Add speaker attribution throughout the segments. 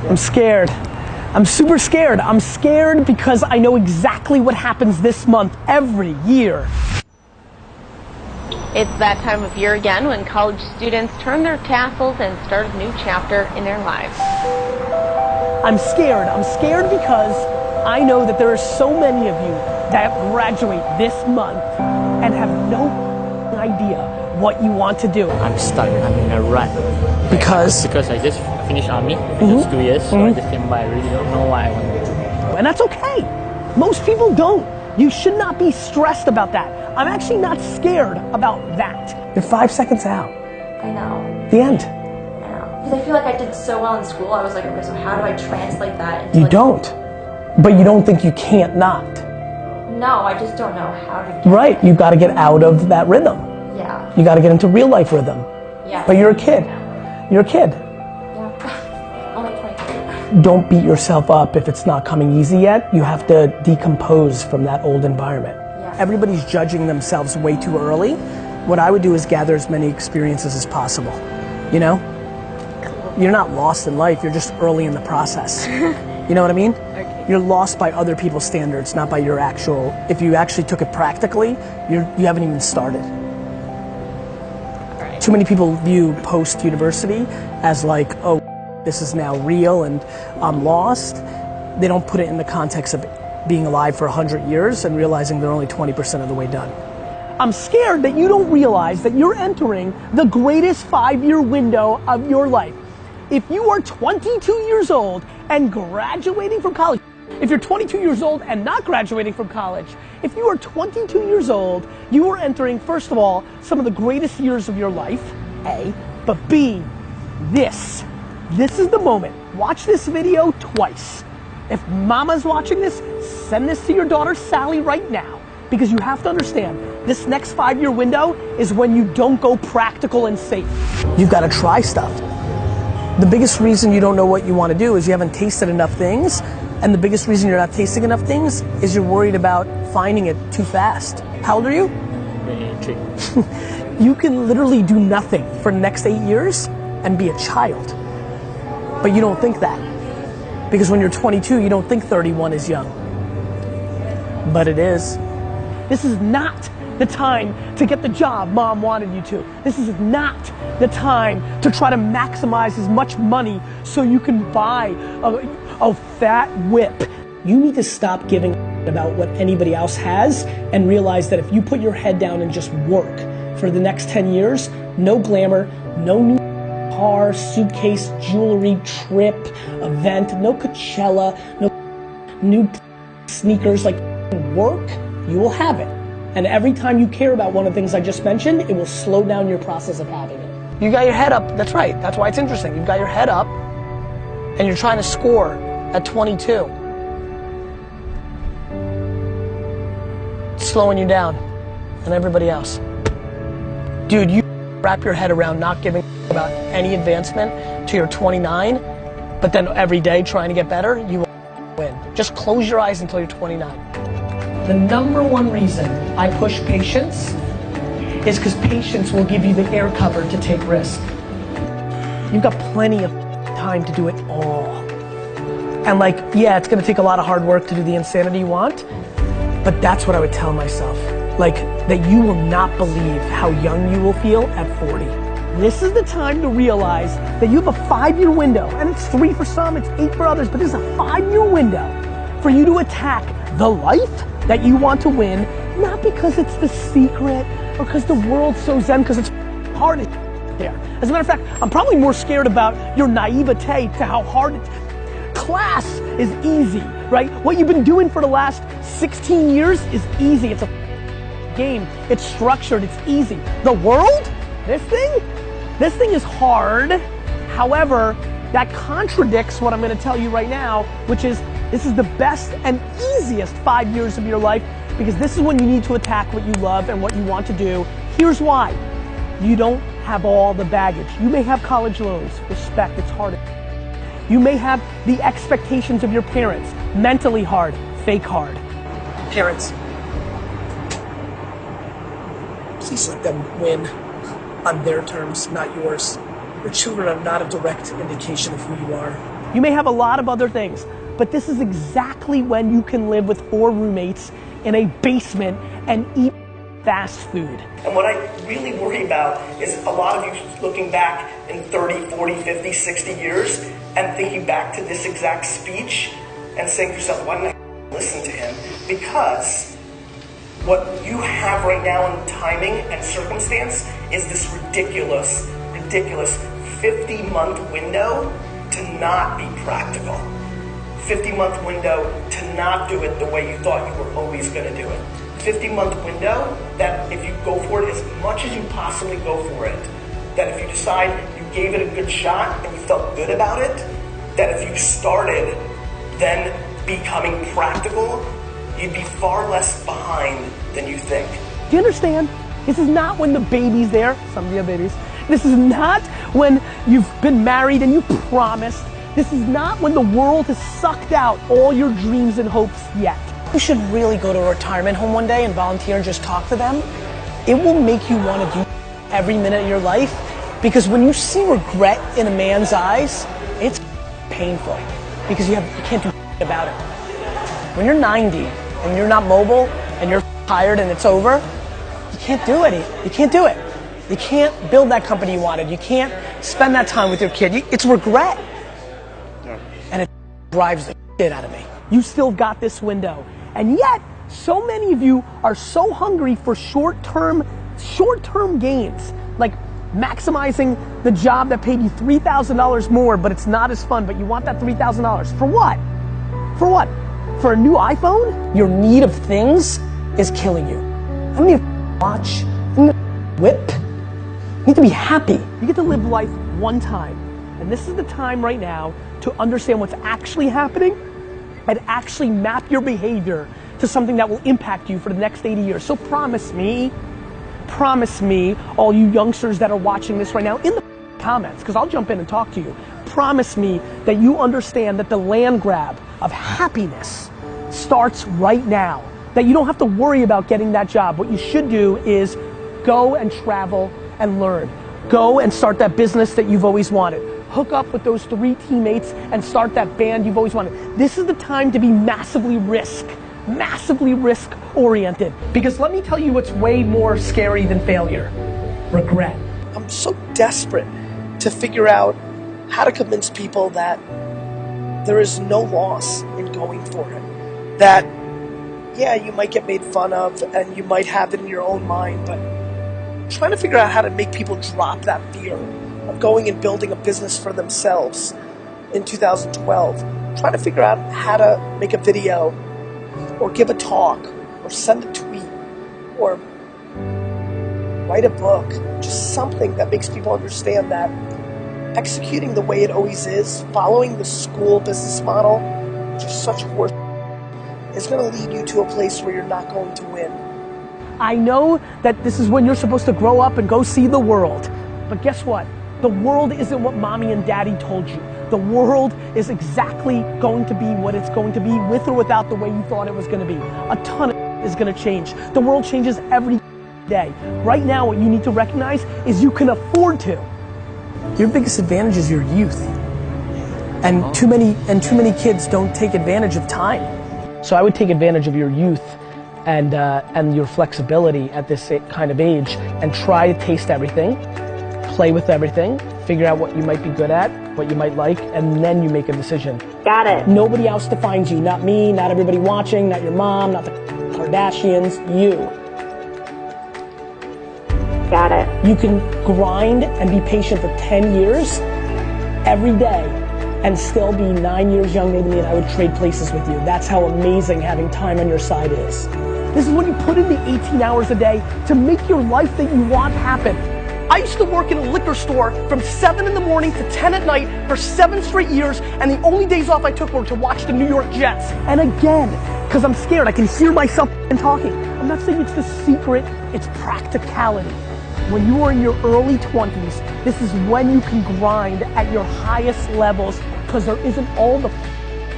Speaker 1: I'm scared. I'm super scared. I'm scared because I know exactly what happens this month every year.
Speaker 2: It's that time of year again when college students turn their tassels and start a new chapter in their lives.
Speaker 1: I'm scared. I'm scared because I know that there are so many of you that graduate this month and have no idea what you want to do.
Speaker 3: I'm stuck. I'm in a rut.
Speaker 1: Because
Speaker 3: I just finished army. Just 2 years. So I just came by. I really don't know what I want to do.
Speaker 1: And that's okay. Most people don't. You should not be stressed about that. I'm actually not scared about that. You're 5 seconds out.
Speaker 4: I know.
Speaker 1: The end.
Speaker 4: I know. Because I feel like I did so well in school. I was like, okay, so how do I translate that into
Speaker 1: You
Speaker 4: like,
Speaker 1: don't. But you don't think you can't not.
Speaker 4: No, I just don't know how to get
Speaker 1: Right. You got to get out of that rhythm.
Speaker 4: Yeah.
Speaker 1: You got to get into real life rhythm.
Speaker 4: Yeah.
Speaker 1: But you're a kid. You're a kid.
Speaker 4: Yeah. Only 23.
Speaker 1: Don't beat yourself up if it's not coming easy yet. You have to decompose from that old environment.
Speaker 4: Yeah.
Speaker 1: Everybody's judging themselves way too early. What I would do is gather as many experiences as possible. You know? You're not lost in life, you're just early in the process. You know what I mean?
Speaker 4: Okay.
Speaker 1: You're lost by other people's standards, not by your actual. If you actually took it practically, you haven't even started.
Speaker 4: Right.
Speaker 1: Too many people view post-university as like, oh, this is now real and I'm lost. They don't put it in the context of being alive for 100 years and realizing they're only 20% of the way done. I'm scared that you don't realize that you're entering the greatest 5-year window of your life. If you are 22 years old and graduating from college, if you're 22 years old and not graduating from college, if you are 22 years old, you are entering, first of all, some of the greatest years of your life, A, but B, this is the moment. Watch this video twice. If mama's watching this, send this to your daughter Sally right now, because you have to understand, this next 5-year window is when you don't go practical and safe. You've got to try stuff. The biggest reason you don't know what you want to do is you haven't tasted enough things, and the biggest reason you're not tasting enough things is you're worried about finding it too fast. How old are you?
Speaker 3: 23.
Speaker 1: You can literally do nothing for the next 8 years and be a child. But you don't think that. Because when you're 22, you don't think 31 is young. But it is. This is not the time to get the job mom wanted you to. This is not the time to try to maximize as much money so you can buy a fat whip. You need to stop giving about what anybody else has and realize that if you put your head down and just work for the next 10 years, no glamour, no new car, suitcase, jewelry, trip, event, no Coachella, no new sneakers, like work, you will have it. And every time you care about one of the things I just mentioned, it will slow down your process of having it. You got your head up, that's right, that's why it's interesting. You've got your head up and you're trying to score at 22. It's slowing you down and everybody else. Dude, you wrap your head around not giving about any advancement till you're 29, but then every day trying to get better, you will win. Just close your eyes until you're 29. The number one reason I push patience is because patience will give you the air cover to take risk. You've got plenty of time to do it all. And like, yeah, it's gonna take a lot of hard work to do the insanity you want, but that's what I would tell myself. Like, that you will not believe how young you will feel at 40. This is the time to realize that you have a 5-year window, and it's 3 for some, it's 8 for others, but this is a 5-year window for you to attack the life that you want to win, not because it's the secret or because the world's so zen, because it's hard there. As a matter of fact, I'm probably more scared about your naivete to how hard it is. Class is easy, right? What you've been doing for the last 16 years is easy. It's a game, it's structured, it's easy. The world, this thing is hard. However, that contradicts what I'm gonna tell you right now, which is this is the best and easiest 5 years of your life, because this is when you need to attack what you love and what you want to do. Here's why. You don't have all the baggage. You may have college loans, respect, it's hard. You may have the expectations of your parents, mentally hard, fake hard. Parents, please let them win on their terms, not yours. Your children are not a direct indication of who you are. You may have a lot of other things, but this is exactly when you can live with 4 roommates in a basement and eat fast food.
Speaker 5: And what I really worry about is a lot of you looking back in 30, 40, 50, 60 years and thinking back to this exact speech and saying to yourself, why didn't I listen to him? Because what you have right now in timing and circumstance is this ridiculous 50-month window to not be practical. 50-month window to not do it the way you thought you were always going to do it. 50-month window that if you go for it as much as you possibly go for it, that if you decide you gave it a good shot and you felt good about it, that if you started then becoming practical, you'd be far less behind than you think.
Speaker 1: Do you understand? This is not when the baby's there, some of you have babies. This is not when you've been married and you promised. This is not when the world has sucked out all your dreams and hopes yet. You should really go to a retirement home one day and volunteer and just talk to them. It will make you want to do every minute of your life, because when you see regret in a man's eyes, it's painful because you can't do about it. When you're 90 and you're not mobile and you're tired and it's over, you can't do it. You can't do it. You can't build that company you wanted. You can't spend that time with your kid. It's regret. And it drives the shit out of me. You still got this window. And yet, so many of you are so hungry for short-term gains. Like maximizing the job that paid you $3,000 more, but it's not as fun, but you want that $3,000. For what? For what? For a new iPhone? Your need of things is killing you. I don't need a watch. I don't need a whip. You need to be happy. You get to live life one time. And this is the time right now to understand what's actually happening and actually map your behavior to something that will impact you for the next 80 years. So promise me, all you youngsters that are watching this right now, in the comments, because I'll jump in and talk to you, promise me that you understand that the land grab of happiness starts right now. That you don't have to worry about getting that job. What you should do is go and travel and learn. Go and start that business that you've always wanted. Hook up with those 3 teammates and start that band you've always wanted. This is the time to be massively risk oriented. Because let me tell you what's way more scary than failure. Regret. I'm so desperate to figure out how to convince people that there is no loss in going for it. That, yeah, you might get made fun of and you might have it in your own mind, but trying to figure out how to make people drop that fear of going and building a business for themselves in 2012. Trying to figure out how to make a video or give a talk or send a tweet or write a book. Just something that makes people understand that executing the way it always is, following the school business model, which is such horse, is going to lead you to a place where you're not going to win. I know that this is when you're supposed to grow up and go see the world. But guess what? The world isn't what mommy and daddy told you. The world is exactly going to be what it's going to be, with or without the way you thought it was going to be. A ton of is going to change. The world changes every day. Right now, what you need to recognize is you can afford to. Your biggest advantage is your youth. And too many kids don't take advantage of time. So I would take advantage of your youth and your flexibility at this kind of age and try to taste everything, play with everything, figure out what you might be good at, what you might like, and then you make a decision.
Speaker 2: Got it.
Speaker 1: Nobody else defines you, not me, not everybody watching, not your mom, not the Kardashians, you.
Speaker 2: Got it.
Speaker 1: You can grind and be patient for 10 years every day and still be 9 years younger than me, and I would trade places with you. That's how amazing having time on your side is. This is when you put in the 18 hours a day to make your life that you want happen. I used to work in a liquor store from 7 in the morning to 10 at night for 7 straight years, and the only days off I took were to watch the New York Jets. And again, because I'm scared, I can hear myself talking. I'm not saying it's the secret, it's practicality. When you are in your early 20s, this is when you can grind at your highest levels, because there isn't all the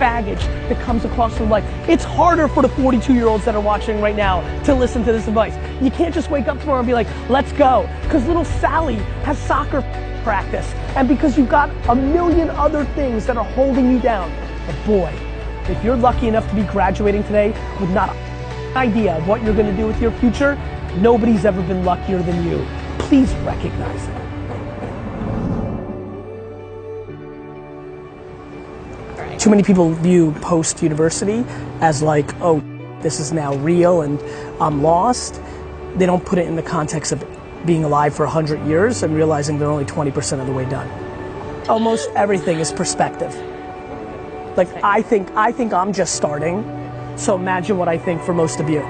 Speaker 1: baggage that comes across from life. It's harder for the 42-year-olds that are watching right now to listen to this advice. You can't just wake up tomorrow and be like, let's go. Because little Sally has soccer practice. And because you've got a million other things that are holding you down. But boy, if you're lucky enough to be graduating today with not an idea of what you're going to do with your future, nobody's ever been luckier than you. Please recognize it. Too many people view post-university as like, oh, this is now real and I'm lost. They don't put it in the context of being alive for 100 years and realizing they're only 20% of the way done. Almost everything is perspective. Like, I think I'm just starting, so imagine what I think for most of you.